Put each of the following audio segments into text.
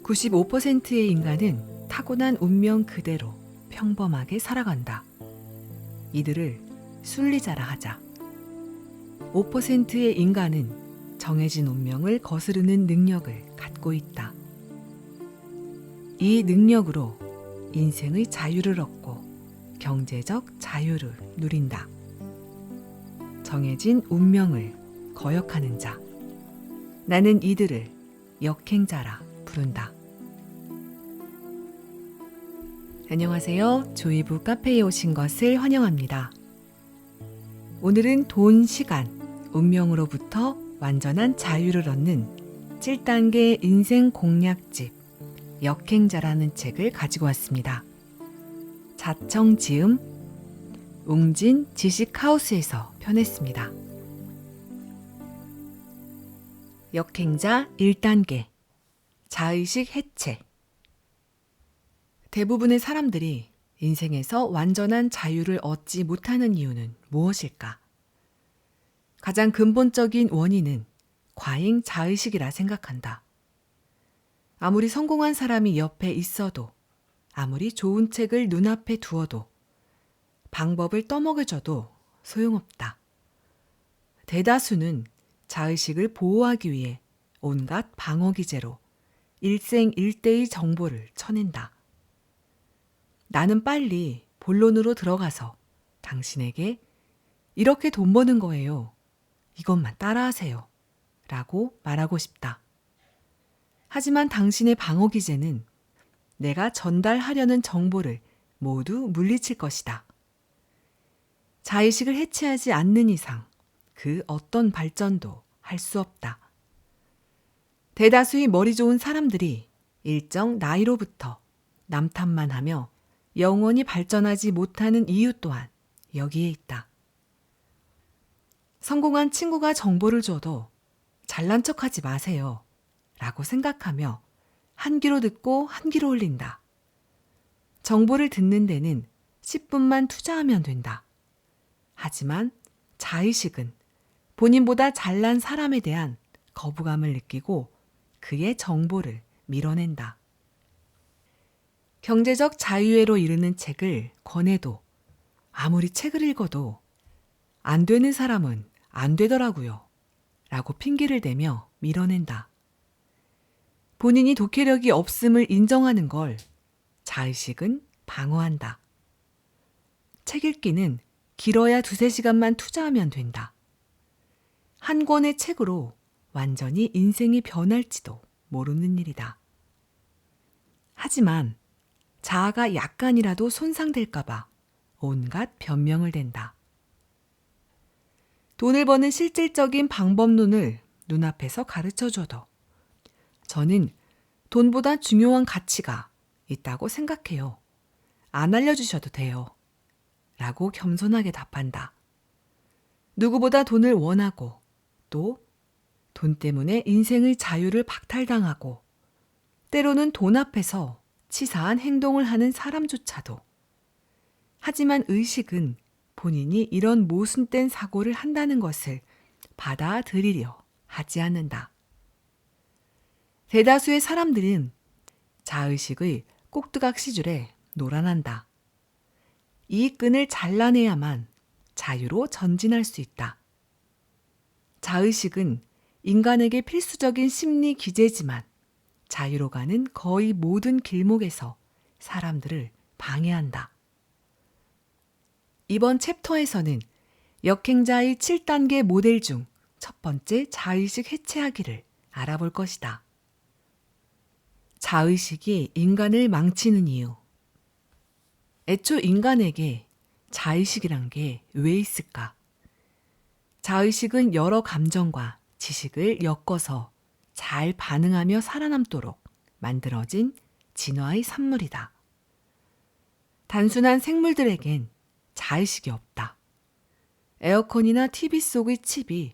95%의 인간은 타고난 운명 그대로 평범하게 살아간다. 이들을 순리자라 하자. 5%의 인간은 정해진 운명을 거스르는 능력을 갖고 있다. 이 능력으로 인생의 자유를 얻고 경제적 자유를 누린다. 정해진 운명을 거역하는 자. 나는 이들을 역행자라 부른다. 안녕하세요. 조이부 카페에 오신 것을 환영합니다. 오늘은 돈, 시간, 운명으로부터 완전한 자유를 얻는 7단계 인생 공략집 역행자라는 책을 가지고 왔습니다. 자청지음 웅진 지식하우스에서 펴냈습니다. 역행자 1단계 자의식 해체. 대부분의 사람들이 인생에서 완전한 자유를 얻지 못하는 이유는 무엇일까? 가장 근본적인 원인은 과잉 자의식이라 생각한다. 아무리 성공한 사람이 옆에 있어도, 아무리 좋은 책을 눈앞에 두어도, 방법을 떠먹여줘도 소용없다. 대다수는 자의식을 보호하기 위해 온갖 방어기제로 일생일대의 정보를 쳐낸다. 나는 빨리 본론으로 들어가서 당신에게 이렇게 돈 버는 거예요. 이것만 따라하세요. 라고 말하고 싶다. 하지만 당신의 방어기제는 내가 전달하려는 정보를 모두 물리칠 것이다. 자의식을 해체하지 않는 이상 그 어떤 발전도 할 수 없다. 대다수의 머리 좋은 사람들이 일정 나이로부터 남탓만 하며 영원히 발전하지 못하는 이유 또한 여기에 있다. 성공한 친구가 정보를 줘도 잘난 척하지 마세요 라고 생각하며 한 귀로 듣고 한 귀로 흘린다. 정보를 듣는 데는 10분만 투자하면 된다. 하지만 자의식은 본인보다 잘난 사람에 대한 거부감을 느끼고 그의 정보를 밀어낸다. 경제적 자유회로 이르는 책을 권해도 아무리 책을 읽어도 안 되는 사람은 안 되더라고요 라고 핑계를 대며 밀어낸다. 본인이 독해력이 없음을 인정하는 걸 자의식은 방어한다. 책 읽기는 길어야 2-3시간만 투자하면 된다. 한 권의 책으로 완전히 인생이 변할지도 모르는 일이다. 하지만 자아가 약간이라도 손상될까봐 온갖 변명을 댄다. 돈을 버는 실질적인 방법론을 눈앞에서 가르쳐줘도 저는 돈보다 중요한 가치가 있다고 생각해요. 안 알려주셔도 돼요. 라고 겸손하게 답한다. 누구보다 돈을 원하고 또 돈 때문에 인생의 자유를 박탈당하고 때로는 돈 앞에서 치사한 행동을 하는 사람조차도. 하지만 의식은 본인이 이런 모순된 사고를 한다는 것을 받아들이려 하지 않는다. 대다수의 사람들은 자의식의 꼭두각시줄에 놀아난다. 이 끈을 잘라내야만 자유로 전진할 수 있다. 자의식은 인간에게 필수적인 심리 기제지만 자유로 가는 거의 모든 길목에서 사람들을 방해한다. 이번 챕터에서는 역행자의 7단계 모델 중 첫 번째 자의식 해체하기를 알아볼 것이다. 자의식이 인간을 망치는 이유. 애초 인간에게 자의식이란 게 왜 있을까? 자의식은 여러 감정과 지식을 엮어서 잘 반응하며 살아남도록 만들어진 진화의 산물이다. 단순한 생물들에겐 자의식이 없다. 에어컨이나 TV 속의 칩이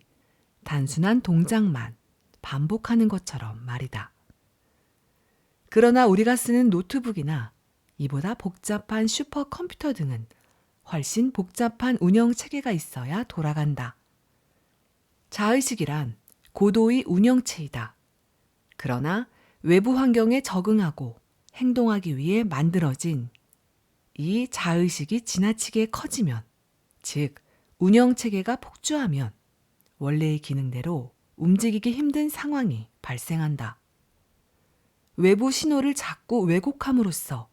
단순한 동작만 반복하는 것처럼 말이다. 그러나 우리가 쓰는 노트북이나 이보다 복잡한 슈퍼컴퓨터 등은 훨씬 복잡한 운영 체계가 있어야 돌아간다. 자의식이란 고도의 운영체이다. 그러나 외부 환경에 적응하고 행동하기 위해 만들어진 이 자의식이 지나치게 커지면, 즉 운영체계가 폭주하면 원래의 기능대로 움직이기 힘든 상황이 발생한다. 외부 신호를 자꾸 왜곡함으로써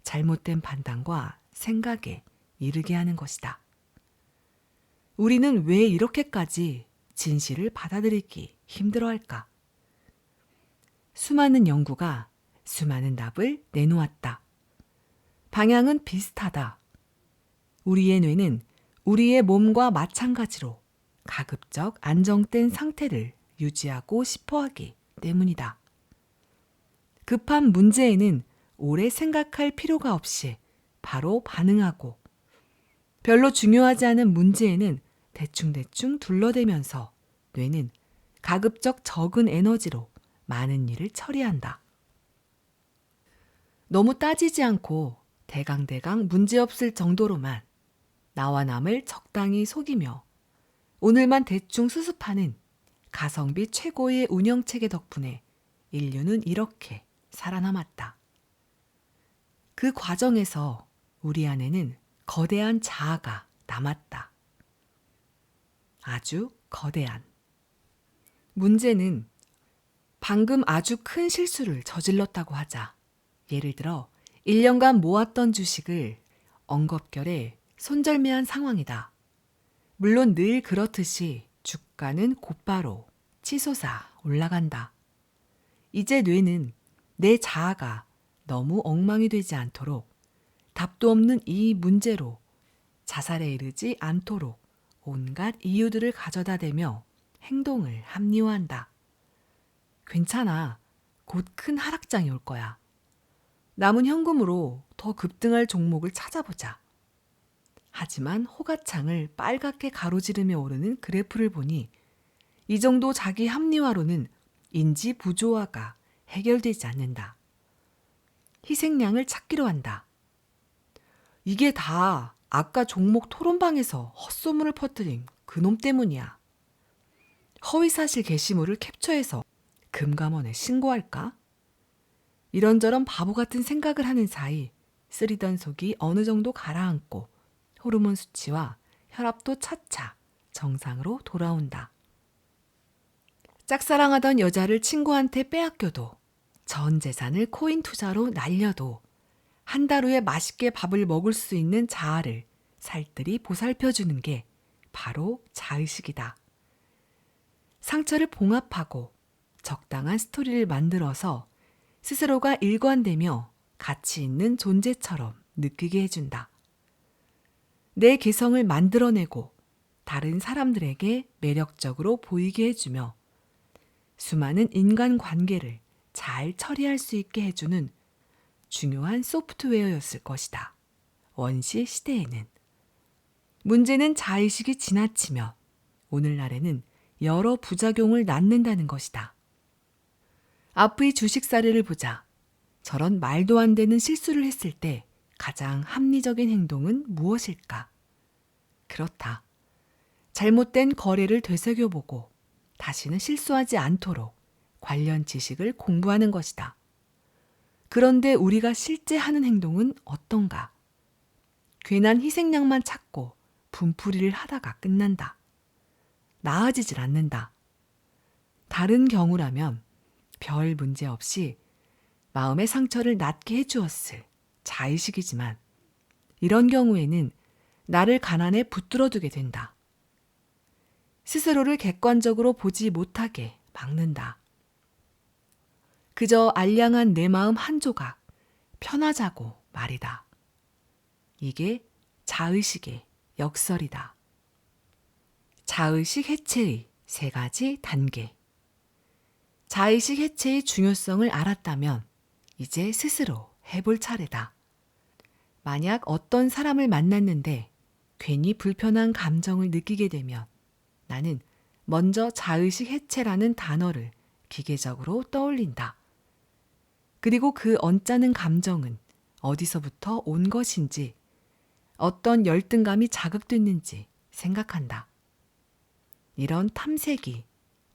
잘못된 판단과 생각에 이르게 하는 것이다. 우리는 왜 이렇게까지 진실을 받아들이기 힘들어할까? 수많은 연구가 수많은 답을 내놓았다. 방향은 비슷하다. 우리의 뇌는 우리의 몸과 마찬가지로 가급적 안정된 상태를 유지하고 싶어 하기 때문이다. 급한 문제에는 오래 생각할 필요가 없이 바로 반응하고, 별로 중요하지 않은 문제에는 대충대충 둘러대면서 뇌는 가급적 적은 에너지로 많은 일을 처리한다. 너무 따지지 않고 대강대강 문제없을 정도로만 나와 남을 적당히 속이며 오늘만 대충 수습하는 가성비 최고의 운영체계 덕분에 인류는 이렇게 살아남았다. 그 과정에서 우리 안에는 거대한 자아가 남았다. 아주 거대한. 문제는 방금 아주 큰 실수를 저질렀다고 하자. 예를 들어 1년간 모았던 주식을 엉겁결에 손절매한 상황이다. 물론 늘 그렇듯이 주가는 곧바로 치솟아 올라간다. 이제 뇌는 내 자아가 너무 엉망이 되지 않도록, 답도 없는 이 문제로 자살에 이르지 않도록 온갖 이유들을 가져다 대며 행동을 합리화한다. 괜찮아. 곧 큰 하락장이 올 거야. 남은 현금으로 더 급등할 종목을 찾아보자. 하지만 호가창을 빨갛게 가로지르며 오르는 그래프를 보니 이 정도 자기 합리화로는 인지 부조화가 해결되지 않는다. 희생양을 찾기로 한다. 이게 다 아까 종목 토론방에서 헛소문을 퍼뜨린 그놈 때문이야. 허위사실 게시물을 캡처해서 금감원에 신고할까? 이런저런 바보 같은 생각을 하는 사이 쓰리던 속이 어느 정도 가라앉고 호르몬 수치와 혈압도 차차 정상으로 돌아온다. 짝사랑하던 여자를 친구한테 빼앗겨도, 전 재산을 코인 투자로 날려도 한 달 후에 맛있게 밥을 먹을 수 있는 자아를 살뜰히 보살펴주는 게 바로 자의식이다. 상처를 봉합하고 적당한 스토리를 만들어서 스스로가 일관되며 가치 있는 존재처럼 느끼게 해준다. 내 개성을 만들어내고 다른 사람들에게 매력적으로 보이게 해주며 수많은 인간관계를 잘 처리할 수 있게 해주는 중요한 소프트웨어였을 것이다. 원시 시대에는. 문제는 자의식이 지나치며 오늘날에는 여러 부작용을 낳는다는 것이다. 앞의 주식 사례를 보자. 저런 말도 안 되는 실수를 했을 때 가장 합리적인 행동은 무엇일까? 그렇다. 잘못된 거래를 되새겨보고 다시는 실수하지 않도록 관련 지식을 공부하는 것이다. 그런데 우리가 실제 하는 행동은 어떤가? 괜한 희생양만 찾고 분풀이를 하다가 끝난다. 나아지질 않는다. 다른 경우라면 별 문제 없이 마음의 상처를 낫게 해주었을 자의식이지만, 이런 경우에는 나를 가난에 붙들어두게 된다. 스스로를 객관적으로 보지 못하게 막는다. 그저 알량한 내 마음 한 조각 편하자고 말이다. 이게 자의식의 역설이다. 자의식 해체의 3가지 단계. 자의식 해체의 중요성을 알았다면 이제 스스로 해볼 차례다. 만약 어떤 사람을 만났는데 괜히 불편한 감정을 느끼게 되면 나는 먼저 자의식 해체라는 단어를 기계적으로 떠올린다. 그리고 그 언짢은 감정은 어디서부터 온 것인지, 어떤 열등감이 자극됐는지 생각한다. 이런 탐색이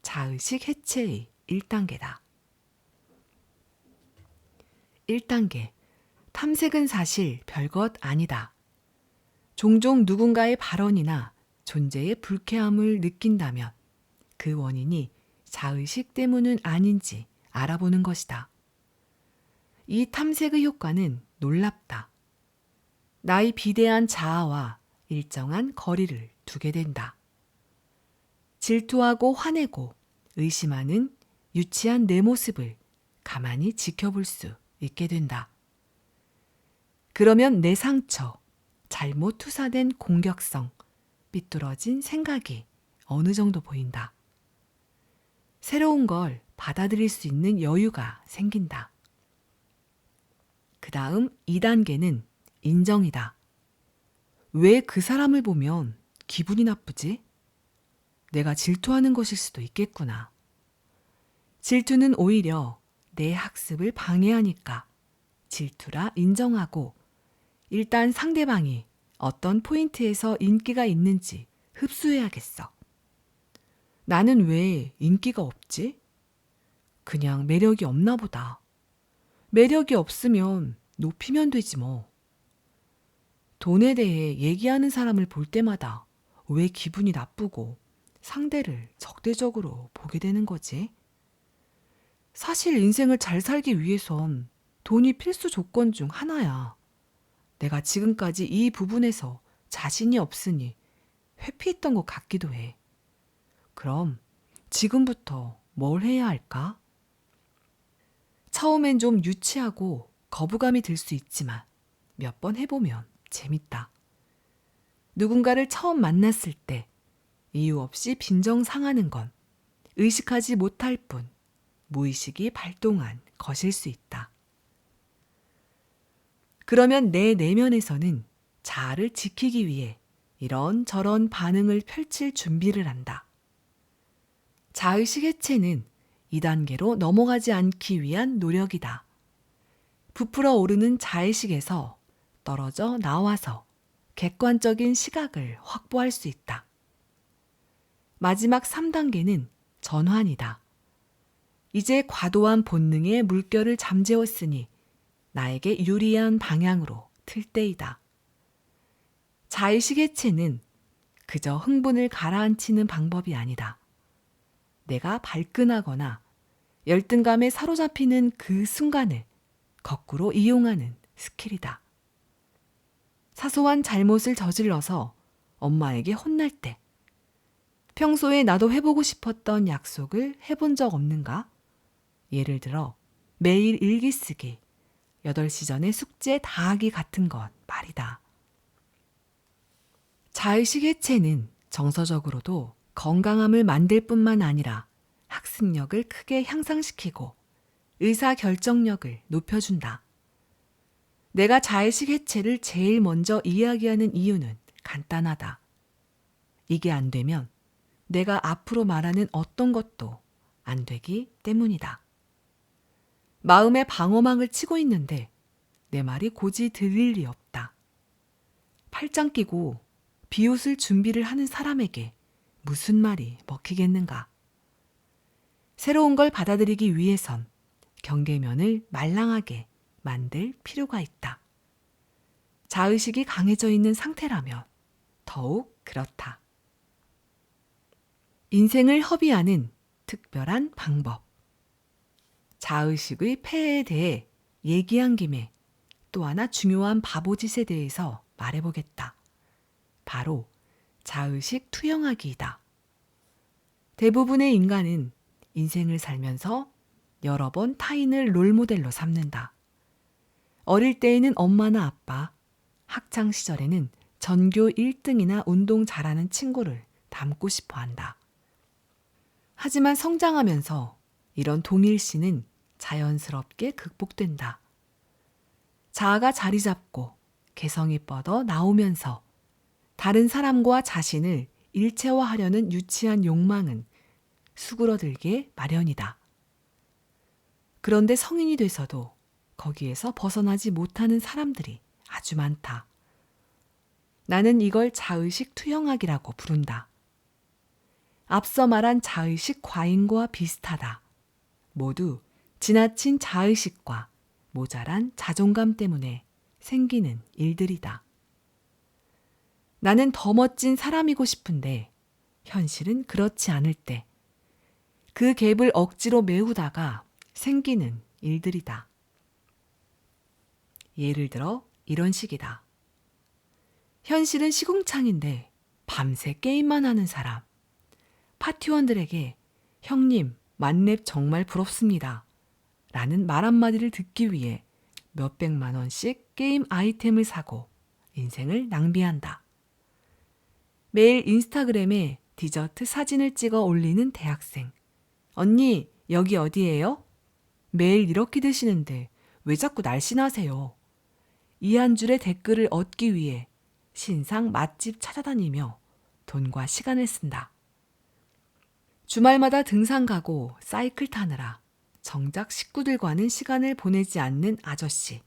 자의식 해체의 1단계다. 1단계. 탐색은 사실 별것 아니다. 종종 누군가의 발언이나 존재의 불쾌함을 느낀다면 그 원인이 자의식 때문은 아닌지 알아보는 것이다. 이 탐색의 효과는 놀랍다. 나의 비대한 자아와 일정한 거리를 두게 된다. 질투하고 화내고 의심하는 유치한 내 모습을 가만히 지켜볼 수 있게 된다. 그러면 내 상처, 잘못 투사된 공격성, 삐뚤어진 생각이 어느 정도 보인다. 새로운 걸 받아들일 수 있는 여유가 생긴다. 그 다음 2단계는 인정이다. 왜 그 사람을 보면 기분이 나쁘지? 내가 질투하는 것일 수도 있겠구나. 질투는 오히려 내 학습을 방해하니까 질투라 인정하고 일단 상대방이 어떤 포인트에서 인기가 있는지 흡수해야겠어. 나는 왜 인기가 없지? 그냥 매력이 없나 보다. 매력이 없으면 높이면 되지 뭐. 돈에 대해 얘기하는 사람을 볼 때마다 왜 기분이 나쁘고 상대를 적대적으로 보게 되는 거지? 사실 인생을 잘 살기 위해선 돈이 필수 조건 중 하나야. 내가 지금까지 이 부분에서 자신이 없으니 회피했던 것 같기도 해. 그럼 지금부터 뭘 해야 할까? 처음엔 좀 유치하고 거부감이 들 수 있지만 몇 번 해보면 재밌다. 누군가를 처음 만났을 때 이유 없이 빈정 상하는 건 의식하지 못할 뿐 무의식이 발동한 것일 수 있다. 그러면 내 내면에서는 자아를 지키기 위해 이런저런 반응을 펼칠 준비를 한다. 자의식 해체는 2단계로 넘어가지 않기 위한 노력이다. 부풀어 오르는 자의식에서 떨어져 나와서 객관적인 시각을 확보할 수 있다. 마지막 3단계는 전환이다. 이제 과도한 본능의 물결을 잠재웠으니 나에게 유리한 방향으로 틀 때이다. 자의식 해체는 그저 흥분을 가라앉히는 방법이 아니다. 내가 발끈하거나 열등감에 사로잡히는 그 순간을 거꾸로 이용하는 스킬이다. 사소한 잘못을 저질러서 엄마에게 혼날 때 평소에 나도 해보고 싶었던 약속을 해본 적 없는가? 예를 들어 매일 일기 쓰기, 8시 전에 숙제 다 하기 같은 건 말이다. 자의식 해체는 정서적으로도 건강함을 만들 뿐만 아니라 학습력을 크게 향상시키고 의사결정력을 높여준다. 내가 자의식 해체를 제일 먼저 이야기하는 이유는 간단하다. 이게 안 되면 내가 앞으로 말하는 어떤 것도 안 되기 때문이다. 마음의 방어막을 치고 있는데 내 말이 고지 들릴 리 없다. 팔짱 끼고 비웃을 준비를 하는 사람에게 무슨 말이 먹히겠는가? 새로운 걸 받아들이기 위해선 경계면을 말랑하게 만들 필요가 있다. 자의식이 강해져 있는 상태라면 더욱 그렇다. 인생을 허비하는 특별한 방법. 자의식의 폐해에 대해 얘기한 김에 또 하나 중요한 바보짓에 대해서 말해보겠다. 바로 자의식 투영하기이다. 대부분의 인간은 인생을 살면서 여러 번 타인을 롤모델로 삼는다. 어릴 때에는 엄마나 아빠, 학창 시절에는 전교 1등이나 운동 잘하는 친구를 닮고 싶어 한다. 하지만 성장하면서 이런 동일시는 자연스럽게 극복된다. 자아가 자리 잡고 개성이 뻗어 나오면서 다른 사람과 자신을 일체화하려는 유치한 욕망은 수그러들게 마련이다. 그런데 성인이 돼서도 거기에서 벗어나지 못하는 사람들이 아주 많다. 나는 이걸 자의식 투영학이라고 부른다. 앞서 말한 자의식 과잉과 비슷하다. 모두 지나친 자의식과 모자란 자존감 때문에 생기는 일들이다. 나는 더 멋진 사람이고 싶은데 현실은 그렇지 않을 때 그 갭을 억지로 메우다가 생기는 일들이다. 예를 들어 이런 식이다. 현실은 시궁창인데 밤새 게임만 하는 사람. 파티원들에게 형님 만렙 정말 부럽습니다. 라는 말 한마디를 듣기 위해 몇백만 원씩 게임 아이템을 사고 인생을 낭비한다. 매일 인스타그램에 디저트 사진을 찍어 올리는 대학생. 언니, 여기 어디예요? 매일 이렇게 드시는데 왜 자꾸 날씬하세요? 이 한 줄의 댓글을 얻기 위해 신상 맛집 찾아다니며 돈과 시간을 쓴다. 주말마다 등산 가고 사이클 타느라 정작 식구들과는 시간을 보내지 않는 아저씨.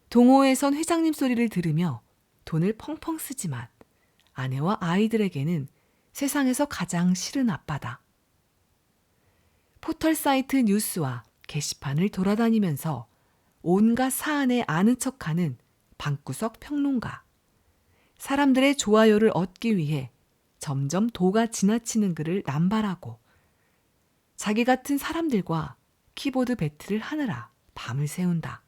동호회선 회장님 소리를 들으며 돈을 펑펑 쓰지만 아내와 아이들에게는 세상에서 가장 싫은 아빠다. 포털 사이트 뉴스와 게시판을 돌아다니면서 온갖 사안에 아는 척하는 방구석 평론가. 사람들의 좋아요를 얻기 위해 점점 도가 지나치는 글을 남발하고 자기 같은 사람들과 키보드 배틀을 하느라 밤을 새운다.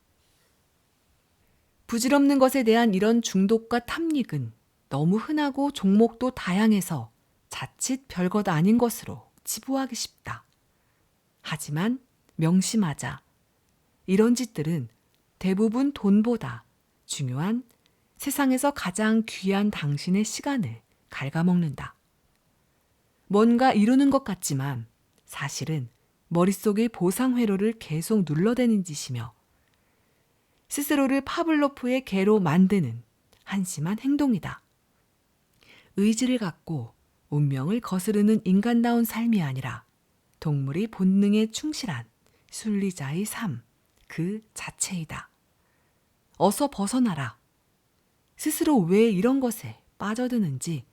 부질없는 것에 대한 이런 중독과 탐닉은 너무 흔하고 종목도 다양해서 자칫 별것 아닌 것으로 치부하기 쉽다. 하지만 명심하자. 이런 짓들은 대부분 돈보다 중요한 세상에서 가장 귀한 당신의 시간을 갉아먹는다. 뭔가 이루는 것 같지만 사실은 머릿속의 보상회로를 계속 눌러대는 짓이며 스스로를 파블로프의 개로 만드는 한심한 행동이다. 의지를 갖고 운명을 거스르는 인간다운 삶이 아니라 동물이 본능에 충실한 순리자의 삶 그 자체이다. 어서 벗어나라. 스스로 왜 이런 것에 빠져드는지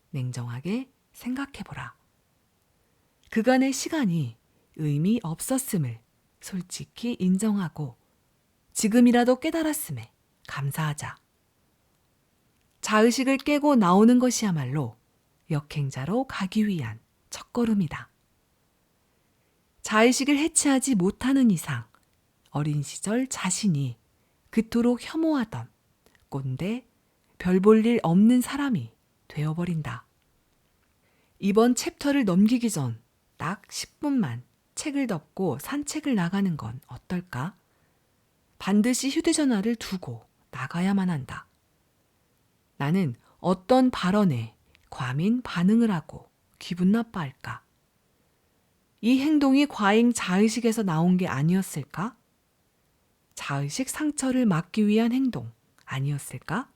냉정하게 생각해보라. 그간의 시간이 의미 없었음을 솔직히 인정하고 지금이라도 깨달았음에 감사하자. 자의식을 깨고 나오는 것이야말로 역행자로 가기 위한 첫걸음이다. 자의식을 해체하지 못하는 이상 어린 시절 자신이 그토록 혐오하던 꼰대, 별 볼 일 없는 사람이 되어버린다. 이번 챕터를 넘기기 전 딱 10분만 책을 덮고 산책을 나가는 건 어떨까? 반드시 휴대전화를 두고 나가야만 한다. 나는 어떤 발언에 과민 반응을 하고 기분 나빠할까? 이 행동이 과잉 자의식에서 나온 게 아니었을까? 자의식 상처를 막기 위한 행동 아니었을까?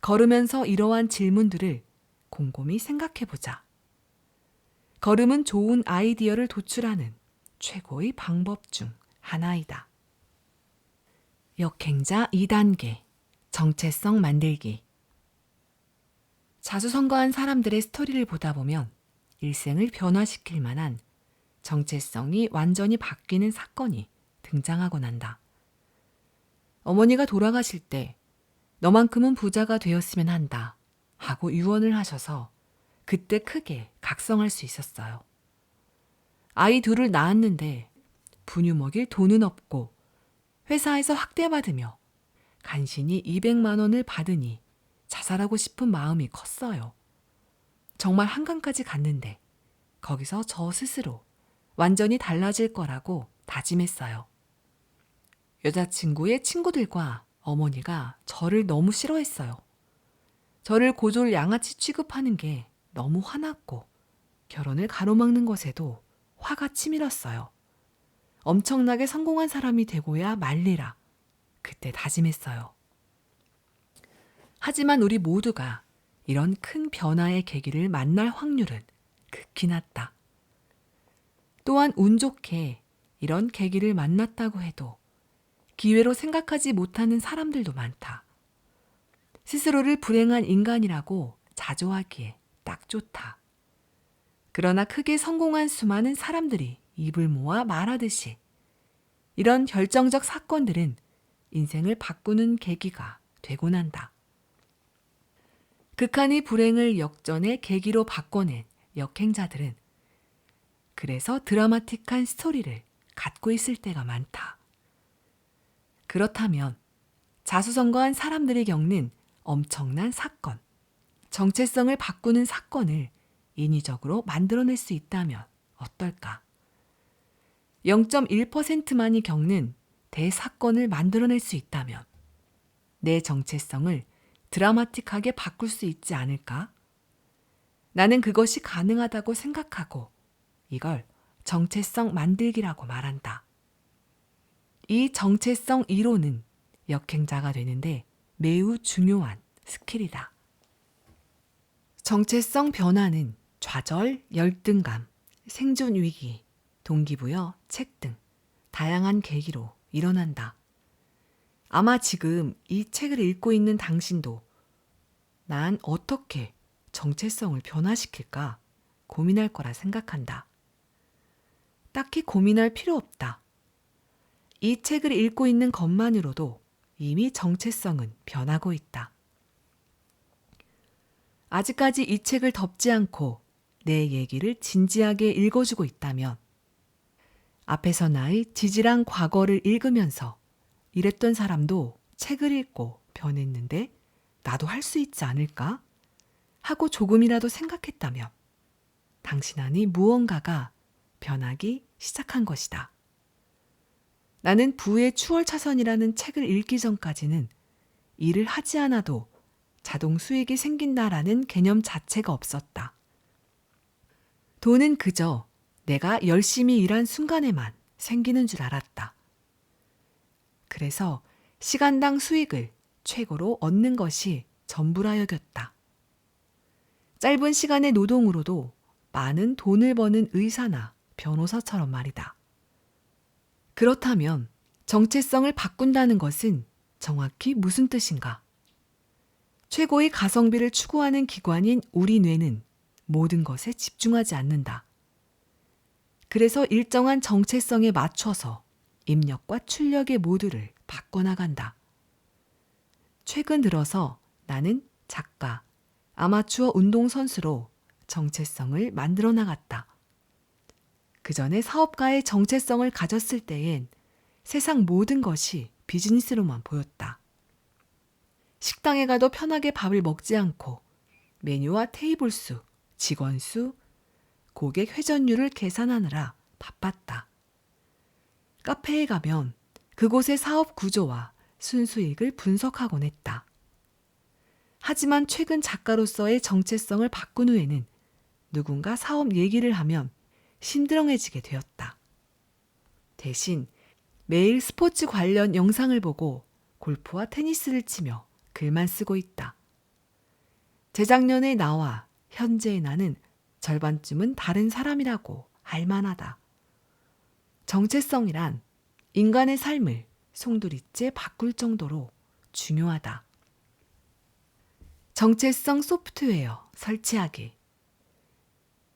걸으면서 이러한 질문들을 곰곰이 생각해보자. 걸음은 좋은 아이디어를 도출하는 최고의 방법 중 하나이다. 역행자 2단계 정체성 만들기. 자수성가한 사람들의 스토리를 보다 보면 일생을 변화시킬 만한 정체성이 완전히 바뀌는 사건이 등장하곤 한다. 어머니가 돌아가실 때 너만큼은 부자가 되었으면 한다 하고 유언을 하셔서 그때 크게 각성할 수 있었어요. 아이 둘을 낳았는데 분유 먹일 돈은 없고 회사에서 학대받으며 간신히 200만 원을 받으니 자살하고 싶은 마음이 컸어요. 정말 한강까지 갔는데 거기서 저 스스로 완전히 달라질 거라고 다짐했어요. 여자친구의 친구들과 어머니가 저를 너무 싫어했어요. 저를 고졸 양아치 취급하는 게 너무 화났고 결혼을 가로막는 것에도 화가 치밀었어요. 엄청나게 성공한 사람이 되고야 말리라. 그때 다짐했어요. 하지만 우리 모두가 이런 큰 변화의 계기를 만날 확률은 극히 낮다. 또한 운 좋게 이런 계기를 만났다고 해도 기회로 생각하지 못하는 사람들도 많다. 스스로를 불행한 인간이라고 자조하기에 딱 좋다. 그러나 크게 성공한 수많은 사람들이 입을 모아 말하듯이 이런 결정적 사건들은 인생을 바꾸는 계기가 되곤 한다. 극한의 불행을 역전의 계기로 바꿔낸 역행자들은 그래서 드라마틱한 스토리를 갖고 있을 때가 많다. 그렇다면 자수성가한 사람들이 겪는 엄청난 사건, 정체성을 바꾸는 사건을 인위적으로 만들어낼 수 있다면 어떨까? 0.1%만이 겪는 대사건을 만들어낼 수 있다면 내 정체성을 드라마틱하게 바꿀 수 있지 않을까? 나는 그것이 가능하다고 생각하고 이걸 정체성 만들기라고 말한다. 이 정체성 이론은 역행자가 되는데 매우 중요한 스킬이다. 정체성 변화는 좌절, 열등감, 생존 위기, 동기부여, 책 등 다양한 계기로 일어난다. 아마 지금 이 책을 읽고 있는 당신도 난 어떻게 정체성을 변화시킬까 고민할 거라 생각한다. 딱히 고민할 필요 없다. 이 책을 읽고 있는 것만으로도 이미 정체성은 변하고 있다. 아직까지 이 책을 덮지 않고 내 얘기를 진지하게 읽어주고 있다면 앞에서 나의 지질한 과거를 읽으면서 이랬던 사람도 책을 읽고 변했는데 나도 할 수 있지 않을까? 하고 조금이라도 생각했다면 당신 안의 무언가가 변하기 시작한 것이다. 나는 부의 추월차선이라는 책을 읽기 전까지는 일을 하지 않아도 자동 수익이 생긴다라는 개념 자체가 없었다. 돈은 그저 내가 열심히 일한 순간에만 생기는 줄 알았다. 그래서 시간당 수익을 최고로 얻는 것이 전부라 여겼다. 짧은 시간의 노동으로도 많은 돈을 버는 의사나 변호사처럼 말이다. 그렇다면 정체성을 바꾼다는 것은 정확히 무슨 뜻인가? 최고의 가성비를 추구하는 기관인 우리 뇌는 모든 것에 집중하지 않는다. 그래서 일정한 정체성에 맞춰서 입력과 출력의 모드를 바꿔나간다. 최근 들어서 나는 작가, 아마추어 운동선수로 정체성을 만들어 나갔다. 그 전에 사업가의 정체성을 가졌을 때엔 세상 모든 것이 비즈니스로만 보였다. 식당에 가도 편하게 밥을 먹지 않고 메뉴와 테이블 수, 직원 수, 고객 회전율을 계산하느라 바빴다. 카페에 가면 그곳의 사업 구조와 순수익을 분석하곤 했다. 하지만 최근 작가로서의 정체성을 바꾼 후에는 누군가 사업 얘기를 하면 심드렁해지게 되었다. 대신 매일 스포츠 관련 영상을 보고 골프와 테니스를 치며 글만 쓰고 있다. 재작년의 나와 현재의 나는 절반쯤은 다른 사람이라고 할 만하다. 정체성이란 인간의 삶을 송두리째 바꿀 정도로 중요하다. 정체성 소프트웨어 설치하기.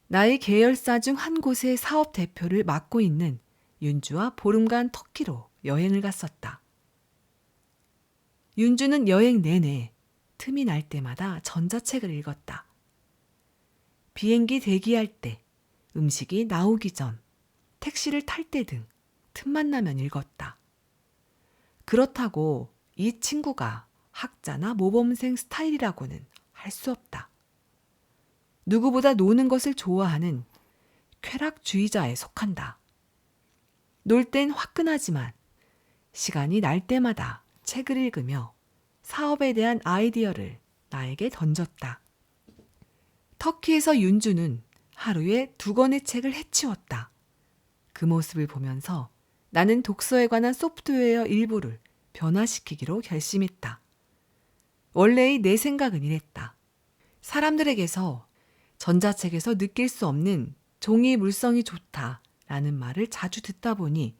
나의 계열사 중 한 곳의 사업 대표를 맡고 있는 윤주와 보름간 터키로 여행을 갔었다. 윤주는 여행 내내 틈이 날 때마다 전자책을 읽었다. 비행기 대기할 때, 음식이 나오기 전, 택시를 탈 때 등 틈만 나면 읽었다. 그렇다고 이 친구가 학자나 모범생 스타일이라고는 할 수 없다. 누구보다 노는 것을 좋아하는 쾌락주의자에 속한다. 놀 땐 화끈하지만 시간이 날 때마다 책을 읽으며 사업에 대한 아이디어를 나에게 던졌다. 터키에서 윤주는 하루에 2권의 책을 해치웠다. 그 모습을 보면서 나는 독서에 관한 소프트웨어 일부를 변화시키기로 결심했다. 원래의 내 생각은 이랬다. 사람들에게서 전자책에서 느낄 수 없는 종이 물성이 좋다라는 말을 자주 듣다 보니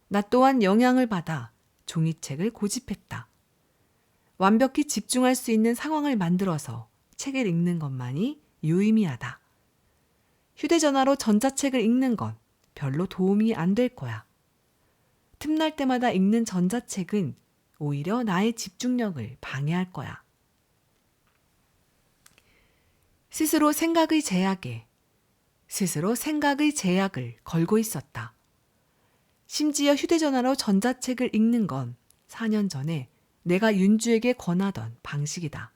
나 또한 영향을 받아 종이책을 고집했다. 완벽히 집중할 수 있는 상황을 만들어서 책을 읽는 것만이 유의미하다. 휴대전화로 전자책을 읽는 건 별로 도움이 안 될 거야. 틈날 때마다 읽는 전자책은 오히려 나의 집중력을 방해할 거야. 스스로 생각의 제약을 걸고 있었다. 심지어 휴대전화로 전자책을 읽는 건 4년 전에 내가 윤주에게 권하던 방식이다.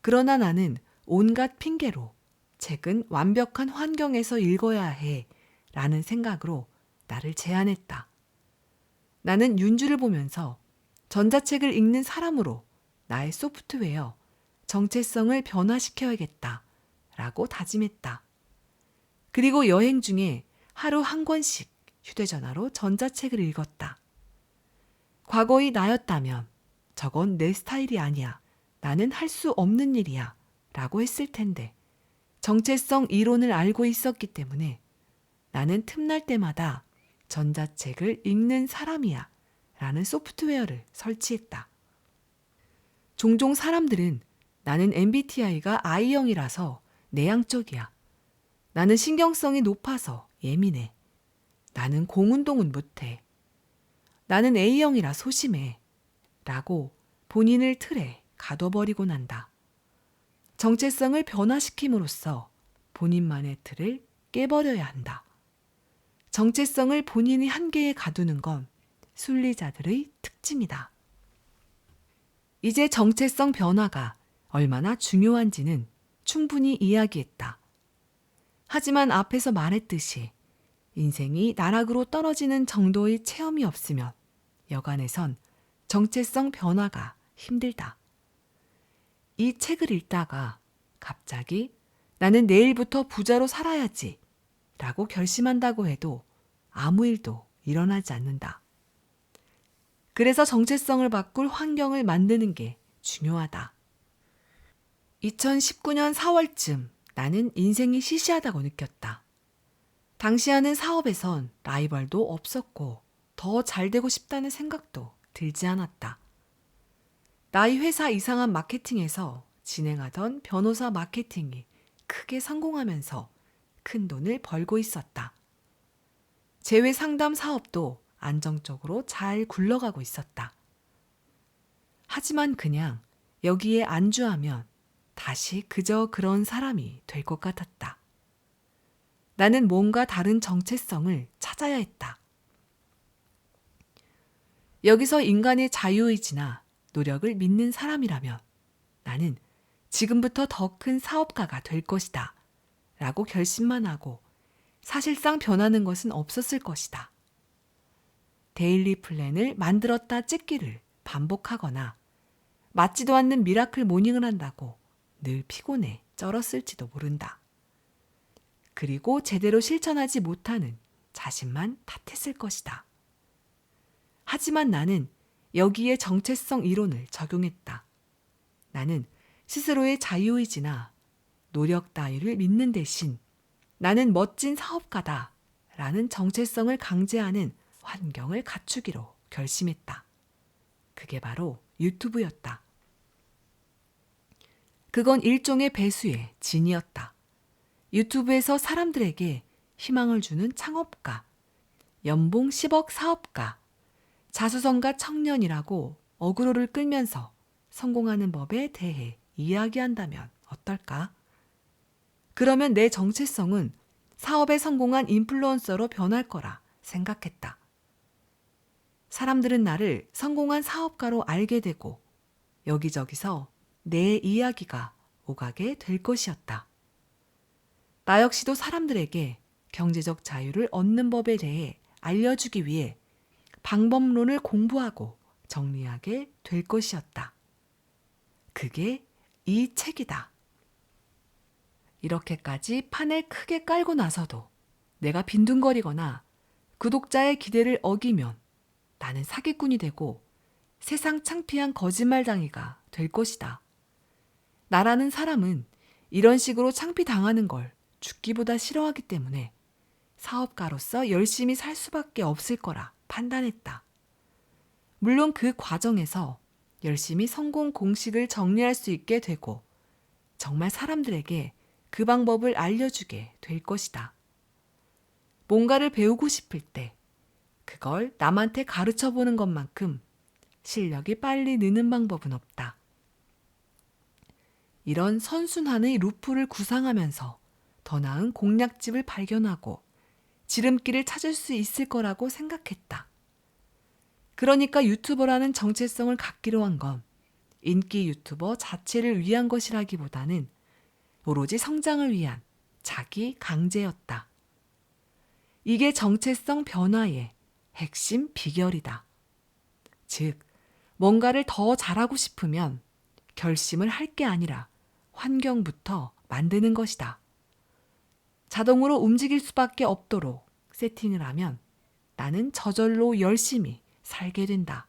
그러나 나는 온갖 핑계로 책은 완벽한 환경에서 읽어야 해 라는 생각으로 나를 제한했다. 나는 윤주를 보면서 전자책을 읽는 사람으로 나의 소프트웨어, 정체성을 변화시켜야겠다 라고 다짐했다. 그리고 여행 중에 하루 한 권씩 휴대전화로 전자책을 읽었다. 과거의 나였다면 저건 내 스타일이 아니야. 나는 할 수 없는 일이야. 라고 했을 텐데 정체성 이론을 알고 있었기 때문에 나는 틈날 때마다 전자책을 읽는 사람이야. 라는 소프트웨어를 설치했다. 종종 사람들은 나는 MBTI가 I형이라서 내향적이야. 나는 신경성이 높아서 예민해. 나는 공운동은 못해. 나는 A형이라 소심해. 라고 본인을 틀에 가둬버리곤 한다. 정체성을 변화시킴으로써 본인만의 틀을 깨버려야 한다. 정체성을 본인의 한계에 가두는 건 순리자들의 특징이다. 이제 정체성 변화가 얼마나 중요한지는 충분히 이야기했다. 하지만 앞에서 말했듯이 인생이 나락으로 떨어지는 정도의 체험이 없으면 여간에선 정체성 변화가 힘들다. 이 책을 읽다가 갑자기 나는 내일부터 부자로 살아야지 라고 결심한다고 해도 아무 일도 일어나지 않는다. 그래서 정체성을 바꿀 환경을 만드는 게 중요하다. 2019년 4월쯤 나는 인생이 시시하다고 느꼈다. 당시 하는 사업에선 라이벌도 없었고 더 잘되고 싶다는 생각도 들지 않았다. 나의 회사 이상한 마케팅에서 진행하던 변호사 마케팅이 크게 성공하면서 큰 돈을 벌고 있었다. 재회 상담 사업도 안정적으로 잘 굴러가고 있었다. 하지만 그냥 여기에 안주하면 다시 그저 그런 사람이 될 것 같았다. 나는 뭔가 다른 정체성을 찾아야 했다. 여기서 인간의 자유의지나 노력을 믿는 사람이라면 나는 지금부터 더 큰 사업가가 될 것이다 라고 결심만 하고 사실상 변하는 것은 없었을 것이다. 데일리 플랜을 만들었다 찍기를 반복하거나 맞지도 않는 미라클 모닝을 한다고 늘 피곤해 쩔었을지도 모른다. 그리고 제대로 실천하지 못하는 자신만 탓했을 것이다. 하지만 나는 여기에 정체성 이론을 적용했다. 나는 스스로의 자유의지나 노력 따위를 믿는 대신 나는 멋진 사업가다 라는 정체성을 강제하는 환경을 갖추기로 결심했다. 그게 바로 유튜브였다. 그건 일종의 배수의 진이었다. 유튜브에서 사람들에게 희망을 주는 창업가, 연봉 10억 사업가, 자수성가 청년이라고 어그로를 끌면서 성공하는 법에 대해 이야기한다면 어떨까? 그러면 내 정체성은 사업에 성공한 인플루언서로 변할 거라 생각했다. 사람들은 나를 성공한 사업가로 알게 되고 여기저기서 내 이야기가 오가게 될 것이었다. 나 역시도 사람들에게 경제적 자유를 얻는 법에 대해 알려주기 위해 방법론을 공부하고 정리하게 될 것이었다. 그게 이 책이다. 이렇게까지 판을 크게 깔고 나서도 내가 빈둥거리거나 구독자의 기대를 어기면 나는 사기꾼이 되고 세상 창피한 거짓말쟁이가 될 것이다. 나라는 사람은 이런 식으로 창피당하는 걸 죽기보다 싫어하기 때문에 사업가로서 열심히 살 수밖에 없을 거라 판단했다. 물론 그 과정에서 열심히 성공 공식을 정리할 수 있게 되고 정말 사람들에게 그 방법을 알려주게 될 것이다. 뭔가를 배우고 싶을 때 그걸 남한테 가르쳐 보는 것만큼 실력이 빨리 느는 방법은 없다. 이런 선순환의 루프를 구상하면서 더 나은 공략집을 발견하고 지름길을 찾을 수 있을 거라고 생각했다. 그러니까 유튜버라는 정체성을 갖기로 한 건 인기 유튜버 자체를 위한 것이라기보다는 오로지 성장을 위한 자기 강제였다. 이게 정체성 변화의 핵심 비결이다. 즉, 뭔가를 더 잘하고 싶으면 결심을 할 게 아니라 환경부터 만드는 것이다. 자동으로 움직일 수밖에 없도록 세팅을 하면 나는 저절로 열심히 살게 된다.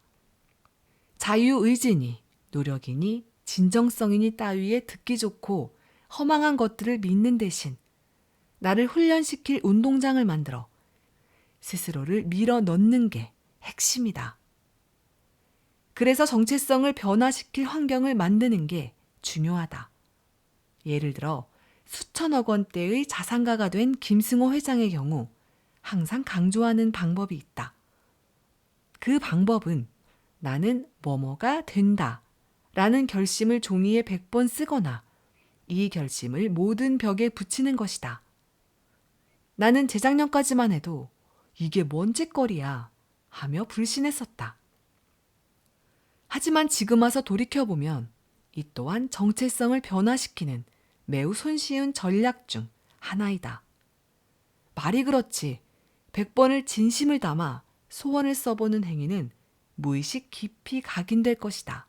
자유의지니 노력이니 진정성이니 따위에 듣기 좋고 허망한 것들을 믿는 대신 나를 훈련시킬 운동장을 만들어 스스로를 밀어 넣는 게 핵심이다. 그래서 정체성을 변화시킬 환경을 만드는 게 중요하다. 예를 들어 수천억 원대의 자산가가 된 김승호 회장의 경우 항상 강조하는 방법이 있다. 그 방법은 나는 뭐뭐가 된다 라는 결심을 종이에 100번 쓰거나 이 결심을 모든 벽에 붙이는 것이다. 나는 재작년까지만 해도 이게 뭔 짓거리야 하며 불신했었다. 하지만 지금 와서 돌이켜보면 이 또한 정체성을 변화시키는 매우 손쉬운 전략 중 하나이다. 말이 그렇지 100번을 진심을 담아 소원을 써보는 행위는 무의식 깊이 각인될 것이다.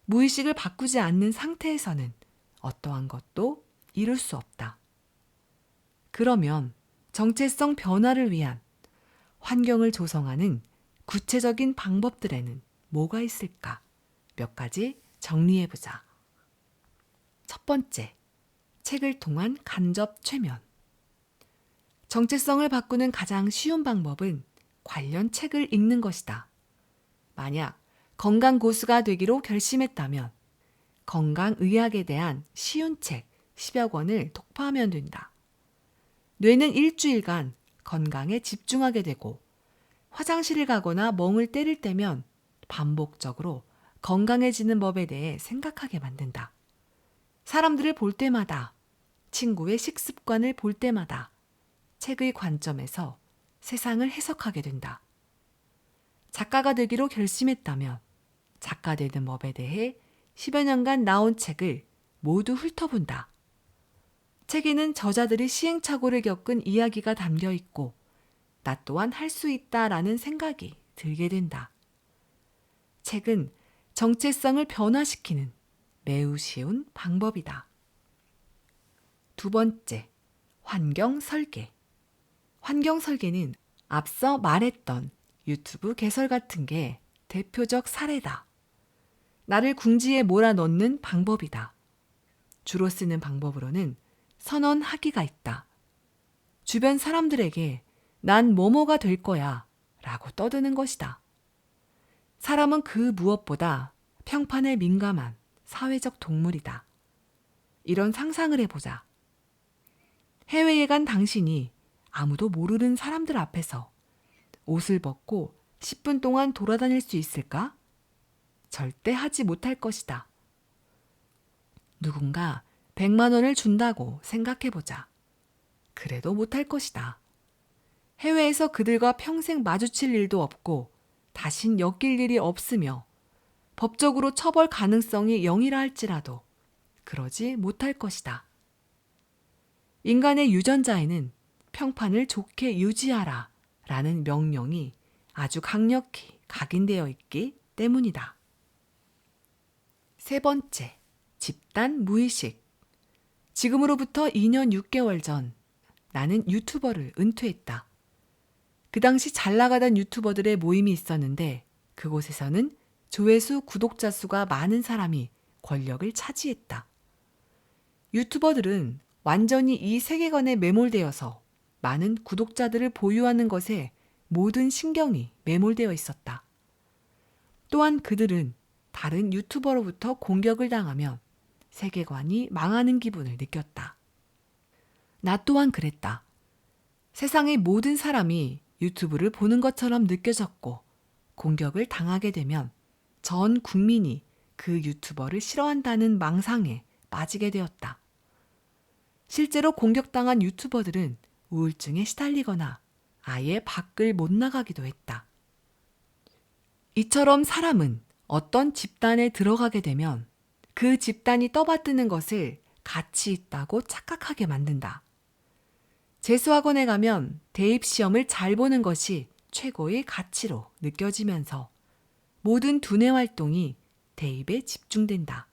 무의식을 바꾸지 않는 상태에서는 어떠한 것도 이룰 수 없다. 그러면 정체성 변화를 위한 환경을 조성하는 구체적인 방법들에는 뭐가 있을까? 몇 가지 정리해보자. 첫 번째, 책을 통한 간접 최면. 정체성을 바꾸는 가장 쉬운 방법은 관련 책을 읽는 것이다. 만약 건강 고수가 되기로 결심했다면 건강의학에 대한 쉬운 책 10여 권을 독파하면 된다. 뇌는 일주일간 건강에 집중하게 되고 화장실을 가거나 멍을 때릴 때면 반복적으로 건강해지는 법에 대해 생각하게 만든다. 사람들을 볼 때마다, 친구의 식습관을 볼 때마다 책의 관점에서 세상을 해석하게 된다. 작가가 되기로 결심했다면 작가 되는 법에 대해 10여 년간 나온 책을 모두 훑어본다. 책에는 저자들이 시행착오를 겪은 이야기가 담겨 있고 나 또한 할 수 있다라는 생각이 들게 된다. 책은 정체성을 변화시키는 매우 쉬운 방법이다. 두 번째, 환경 설계. 환경 설계는 앞서 말했던 유튜브 개설 같은 게 대표적 사례다. 나를 궁지에 몰아넣는 방법이다. 주로 쓰는 방법으로는 선언하기가 있다. 주변 사람들에게 난 뭐뭐가 될 거야 라고 떠드는 것이다. 사람은 그 무엇보다 평판에 민감한 사회적 동물이다. 이런 상상을 해보자. 해외에 간 당신이 아무도 모르는 사람들 앞에서 옷을 벗고 10분 동안 돌아다닐 수 있을까? 절대 하지 못할 것이다. 누군가 100만 원을 준다고 생각해보자. 그래도 못할 것이다. 해외에서 그들과 평생 마주칠 일도 없고 다신 엮일 일이 없으며 법적으로 처벌 가능성이 0이라 할지라도 그러지 못할 것이다. 인간의 유전자에는 평판을 좋게 유지하라 라는 명령이 아주 강력히 각인되어 있기 때문이다. 세 번째, 집단 무의식. 지금으로부터 2년 6개월 전 나는 유튜버를 은퇴했다. 그 당시 잘 나가던 유튜버들의 모임이 있었는데 그곳에서는 조회수, 구독자 수가 많은 사람이 권력을 차지했다. 유튜버들은 완전히 이 세계관에 매몰되어서 많은 구독자들을 보유하는 것에 모든 신경이 매몰되어 있었다. 또한 그들은 다른 유튜버로부터 공격을 당하면 세계관이 망하는 기분을 느꼈다. 나 또한 그랬다. 세상의 모든 사람이 유튜브를 보는 것처럼 느껴졌고 공격을 당하게 되면 전 국민이 그 유튜버를 싫어한다는 망상에 빠지게 되었다. 실제로 공격당한 유튜버들은 우울증에 시달리거나 아예 밖을 못 나가기도 했다. 이처럼 사람은 어떤 집단에 들어가게 되면 그 집단이 떠받드는 것을 가치 있다고 착각하게 만든다. 재수학원에 가면 대입시험을 잘 보는 것이 최고의 가치로 느껴지면서 모든 두뇌 활동이 대입에 집중된다.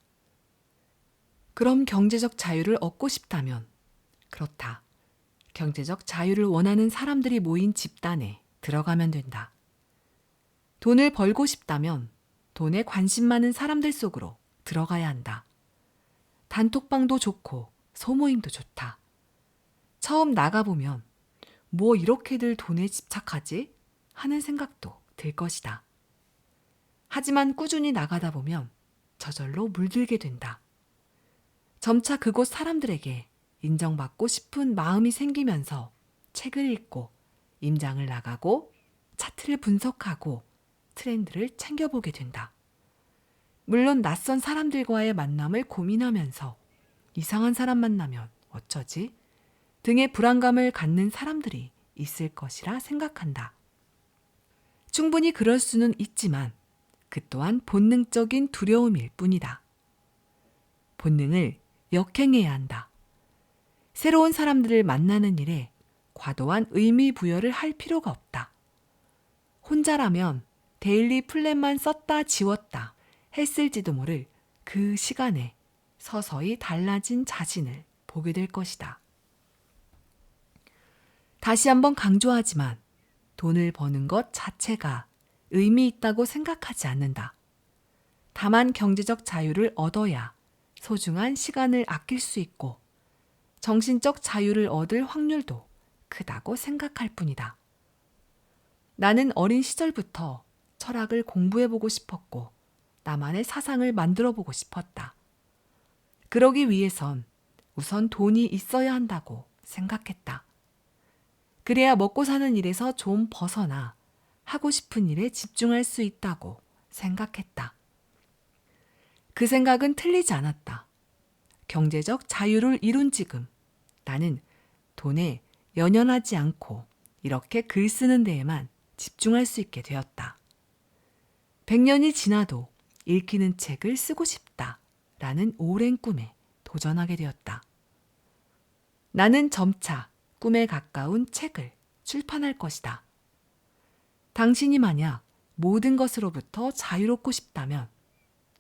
그럼 경제적 자유를 얻고 싶다면, 그렇다. 경제적 자유를 원하는 사람들이 모인 집단에 들어가면 된다. 돈을 벌고 싶다면 돈에 관심 많은 사람들 속으로 들어가야 한다. 단톡방도 좋고 소모임도 좋다. 처음 나가보면 뭐 이렇게들 돈에 집착하지? 하는 생각도 들 것이다. 하지만 꾸준히 나가다 보면 저절로 물들게 된다. 점차 그곳 사람들에게 인정받고 싶은 마음이 생기면서 책을 읽고 임장을 나가고 차트를 분석하고 트렌드를 챙겨보게 된다. 물론 낯선 사람들과의 만남을 고민하면서 이상한 사람 만나면 어쩌지? 등의 불안감을 갖는 사람들이 있을 것이라 생각한다. 충분히 그럴 수는 있지만 그 또한 본능적인 두려움일 뿐이다. 본능을 역행해야 한다. 새로운 사람들을 만나는 일에 과도한 의미 부여를 할 필요가 없다. 혼자라면 데일리 플랜만 썼다 지웠다 했을지도 모를 그 시간에 서서히 달라진 자신을 보게 될 것이다. 다시 한번 강조하지만 돈을 버는 것 자체가 의미 있다고 생각하지 않는다. 다만 경제적 자유를 얻어야 소중한 시간을 아낄 수 있고 정신적 자유를 얻을 확률도 크다고 생각할 뿐이다. 나는 어린 시절부터 철학을 공부해보고 싶었고 나만의 사상을 만들어보고 싶었다. 그러기 위해선 우선 돈이 있어야 한다고 생각했다. 그래야 먹고 사는 일에서 좀 벗어나 하고 싶은 일에 집중할 수 있다고 생각했다. 그 생각은 틀리지 않았다. 경제적 자유를 이룬 지금 나는 돈에 연연하지 않고 이렇게 글 쓰는 데에만 집중할 수 있게 되었다. 100년이 지나도 읽히는 책을 쓰고 싶다라는 오랜 꿈에 도전하게 되었다. 나는 점차 꿈에 가까운 책을 출판할 것이다. 당신이 만약 모든 것으로부터 자유롭고 싶다면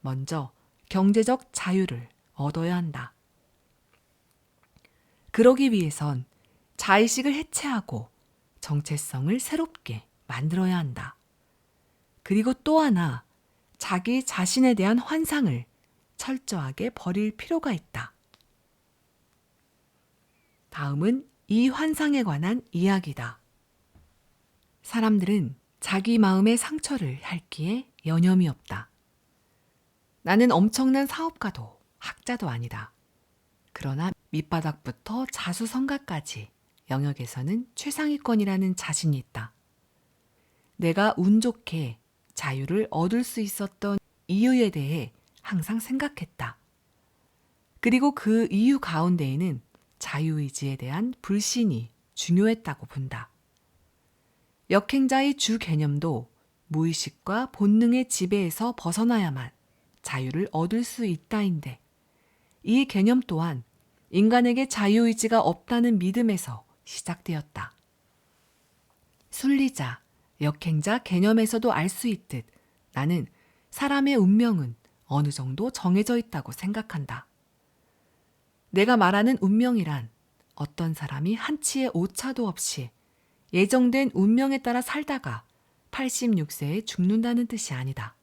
먼저 경제적 자유를 얻어야 한다. 그러기 위해선 자의식을 해체하고 정체성을 새롭게 만들어야 한다. 그리고 또 하나 자기 자신에 대한 환상을 철저하게 버릴 필요가 있다. 다음은 이 환상에 관한 이야기다. 사람들은 자기 마음의 상처를 핥기에 여념이 없다. 나는 엄청난 사업가도 학자도 아니다. 그러나 밑바닥부터 자수성가까지 영역에서는 최상위권이라는 자신이 있다. 내가 운 좋게 자유를 얻을 수 있었던 이유에 대해 항상 생각했다. 그리고 그 이유 가운데에는 자유의지에 대한 불신이 중요했다고 본다. 역행자의 주 개념도 무의식과 본능의 지배에서 벗어나야만 자유를 얻을 수 있다인데 이 개념 또한 인간에게 자유의지가 없다는 믿음에서 시작되었다. 순리자, 역행자 개념에서도 알 수 있듯 나는 사람의 운명은 어느 정도 정해져 있다고 생각한다. 내가 말하는 운명이란 어떤 사람이 한치의 오차도 없이 예정된 운명에 따라 살다가 86세에 죽는다는 뜻이 아니다.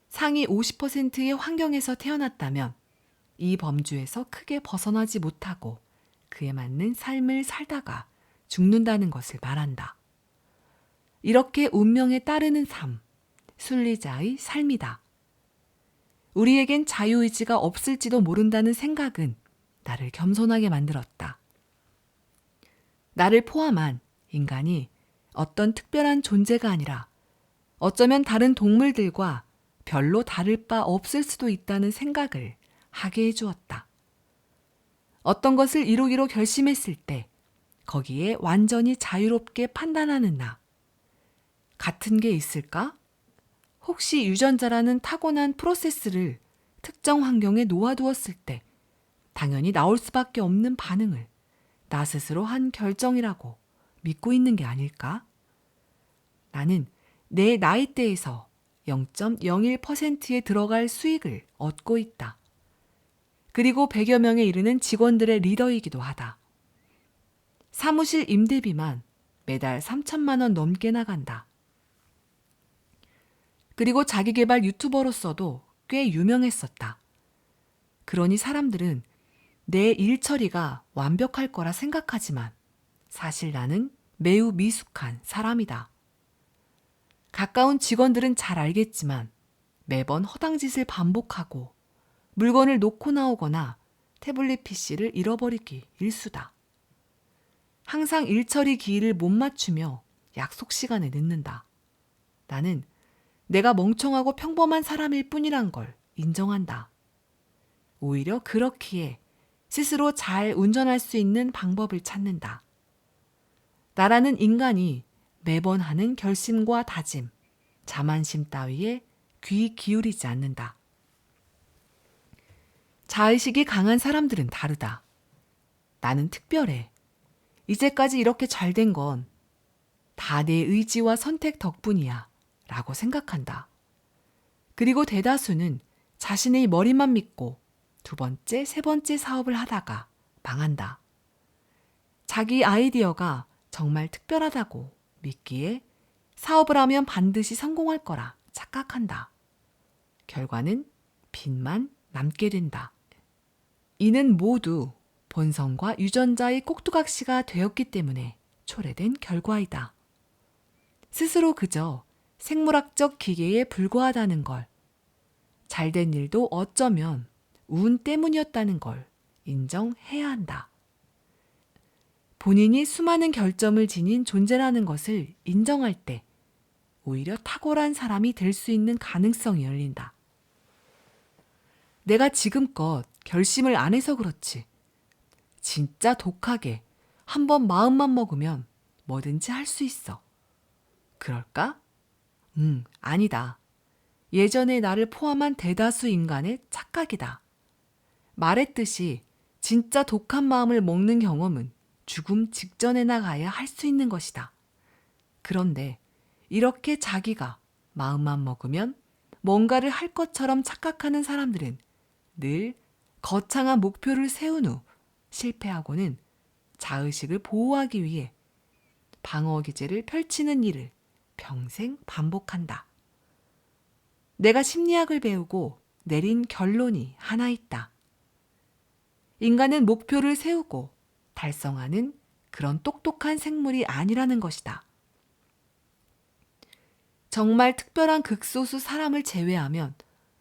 상위 50%의 환경에서 태어났다면 이 범주에서 크게 벗어나지 못하고 그에 맞는 삶을 살다가 죽는다는 것을 말한다. 이렇게 운명에 따르는 삶, 순리자의 삶이다. 우리에겐 자유의지가 없을지도 모른다는 생각은 나를 겸손하게 만들었다. 나를 포함한 인간이 어떤 특별한 존재가 아니라 어쩌면 다른 동물들과 별로 다를 바 없을 수도 있다는 생각을 하게 해주었다. 어떤 것을 이루기로 결심했을 때 거기에 완전히 자유롭게 판단하는 나. 같은 게 있을까? 혹시 유전자라는 타고난 프로세스를 특정 환경에 놓아두었을 때 당연히 나올 수밖에 없는 반응을 나 스스로 한 결정이라고 믿고 있는 게 아닐까? 나는 내 나이대에서 0.01%에 들어갈 수익을 얻고 있다. 그리고 100여 명에 이르는 직원들의 리더이기도 하다. 사무실 임대비만 매달 3천만 원 넘게 나간다. 그리고 자기계발 유튜버로서도 꽤 유명했었다. 그러니 사람들은 내 일 처리가 완벽할 거라 생각하지만 사실 나는 매우 미숙한 사람이다. 가까운 직원들은 잘 알겠지만 매번 허당짓을 반복하고 물건을 놓고 나오거나 태블릿 PC를 잃어버리기 일수다. 항상 일처리 기일을 못 맞추며 약속 시간에 늦는다. 나는 내가 멍청하고 평범한 사람일 뿐이란 걸 인정한다. 오히려 그렇기에 스스로 잘 운전할 수 있는 방법을 찾는다. 나라는 인간이 매번 하는 결심과 다짐, 자만심 따위에 귀 기울이지 않는다. 자의식이 강한 사람들은 다르다. 나는 특별해. 이제까지 이렇게 잘 된 건 다 내 의지와 선택 덕분이야 라고 생각한다. 그리고 대다수는 자신의 머리만 믿고 두 번째, 세 번째 사업을 하다가 망한다. 자기 아이디어가 정말 특별하다고 믿기에 사업을 하면 반드시 성공할 거라 착각한다. 결과는 빚만 남게 된다. 이는 모두 본성과 유전자의 꼭두각시가 되었기 때문에 초래된 결과이다. 스스로 그저 생물학적 기계에 불과하다는 걸, 잘된 일도 어쩌면 운 때문이었다는 걸 인정해야 한다. 본인이 수많은 결점을 지닌 존재라는 것을 인정할 때 오히려 탁월한 사람이 될 수 있는 가능성이 열린다. 내가 지금껏 결심을 안 해서 그렇지. 진짜 독하게 한번 마음만 먹으면 뭐든지 할 수 있어. 그럴까? 아니다. 예전의 나를 포함한 대다수 인간의 착각이다. 말했듯이 진짜 독한 마음을 먹는 경험은 죽음 직전에나 가야 할 수 있는 것이다. 그런데 이렇게 자기가 마음만 먹으면 뭔가를 할 것처럼 착각하는 사람들은 늘 거창한 목표를 세운 후 실패하고는 자의식을 보호하기 위해 방어 기제를 펼치는 일을 평생 반복한다. 내가 심리학을 배우고 내린 결론이 하나 있다. 인간은 목표를 세우고 달성하는 그런 똑똑한 생물이 아니라는 것이다. 정말 특별한 극소수 사람을 제외하면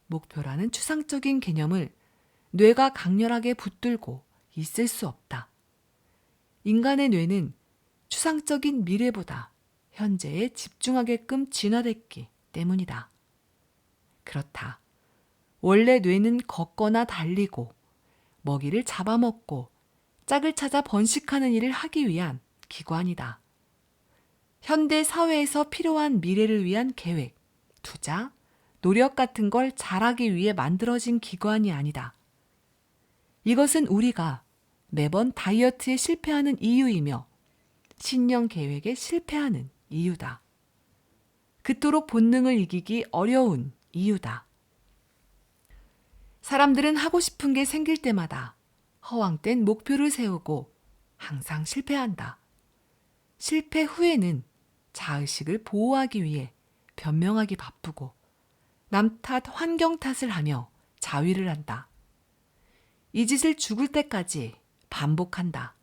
목표라는 추상적인 개념을 뇌가 강렬하게 붙들고 있을 수 없다. 인간의 뇌는 추상적인 미래보다 현재에 집중하게끔 진화됐기 때문이다. 그렇다. 원래 뇌는 걷거나 달리고 먹이를 잡아먹고 짝을 찾아 번식하는 일을 하기 위한 기관이다. 현대 사회에서 필요한 미래를 위한 계획, 투자, 노력 같은 걸 잘하기 위해 만들어진 기관이 아니다. 이것은 우리가 매번 다이어트에 실패하는 이유이며 신년 계획에 실패하는 이유다. 그토록 본능을 이기기 어려운 이유다. 사람들은 하고 싶은 게 생길 때마다 허황된 목표를 세우고 항상 실패한다. 실패 후에는 자의식을 보호하기 위해 변명하기 바쁘고 남 탓, 환경 탓을 하며 자위를 한다. 이 짓을 죽을 때까지 반복한다.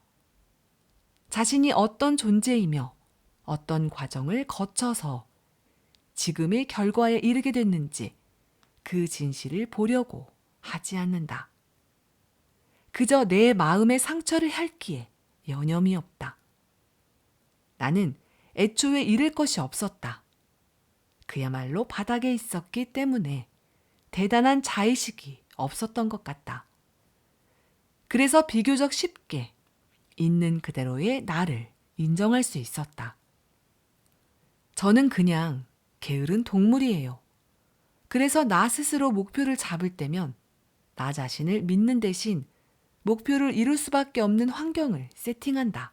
자신이 어떤 존재이며 어떤 과정을 거쳐서 지금의 결과에 이르게 됐는지 그 진실을 보려고 하지 않는다. 그저 내 마음의 상처를 핥기에 여념이 없다. 나는 애초에 잃을 것이 없었다. 그야말로 바닥에 있었기 때문에 대단한 자의식이 없었던 것 같다. 그래서 비교적 쉽게 있는 그대로의 나를 인정할 수 있었다. 저는 그냥 게으른 동물이에요. 그래서 나 스스로 목표를 잡을 때면 나 자신을 믿는 대신 목표를 이룰 수밖에 없는 환경을 세팅한다.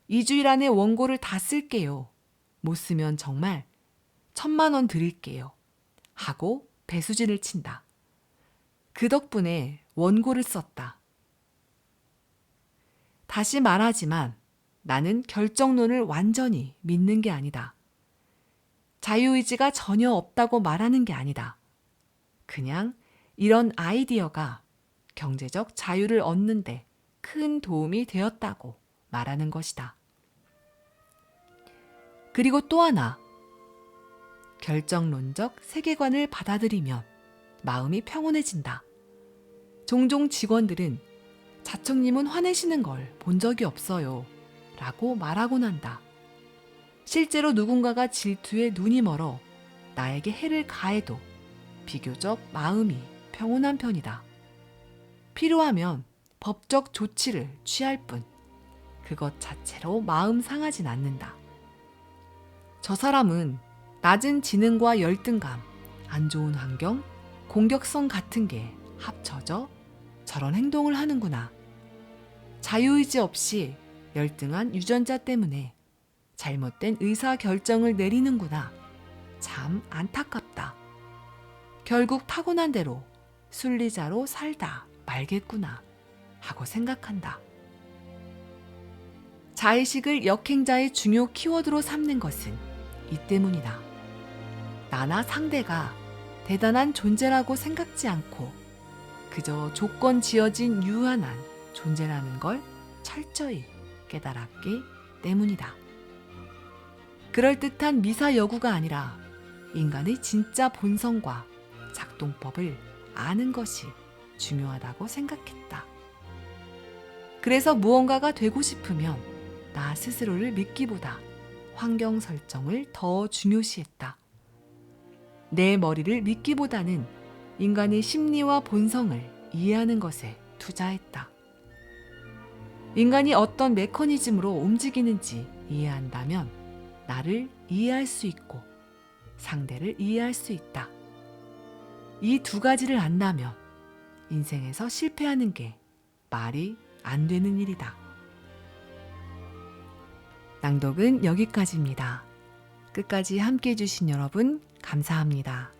2주일 안에 원고를 다 쓸게요. 못 쓰면 정말 1,000만 원 드릴게요. 하고 배수진을 친다. 그 덕분에 원고를 썼다. 다시 말하지만 나는 결정론을 완전히 믿는 게 아니다. 자유의지가 전혀 없다고 말하는 게 아니다. 그냥 이런 아이디어가 경제적 자유를 얻는데 큰 도움이 되었다고 말하는 것이다. 그리고 또 하나, 결정론적 세계관을 받아들이면 마음이 평온해진다. 종종 직원들은 자청님은 화내시는 걸 본 적이 없어요 라고 말하곤 한다. 실제로 누군가가 질투에 눈이 멀어 나에게 해를 가해도 비교적 마음이 평온한 편이다. 필요하면 법적 조치를 취할 뿐 그것 자체로 마음 상하진 않는다. 저 사람은 낮은 지능과 열등감, 안 좋은 환경, 공격성 같은 게 합쳐져 저런 행동을 하는구나. 자유의지 없이 열등한 유전자 때문에 잘못된 의사결정을 내리는구나. 참 안타깝다. 결국 타고난 대로 순리자로 살다 말겠구나 하고 생각한다. 자의식을 역행자의 중요 키워드로 삼는 것은 이 때문이다. 나나 상대가 대단한 존재라고 생각지 않고 그저 조건 지어진 유한한 존재라는 걸 철저히 깨달았기 때문이다. 그럴듯한 미사여구가 아니라 인간의 진짜 본성과 작동법을 아는 것이 중요하다고 생각했다. 그래서 무언가가 되고 싶으면 나 스스로를 믿기보다 환경 설정을 더 중요시했다. 내 머리를 믿기보다는 인간의 심리와 본성을 이해하는 것에 투자했다. 인간이 어떤 메커니즘으로 움직이는지 이해한다면 나를 이해할 수 있고 상대를 이해할 수 있다. 이 두 가지를 안다면 인생에서 실패하는 게 말이 안 되는 일이다. 낭독은 여기까지입니다. 끝까지 함께 해주신 여러분 감사합니다.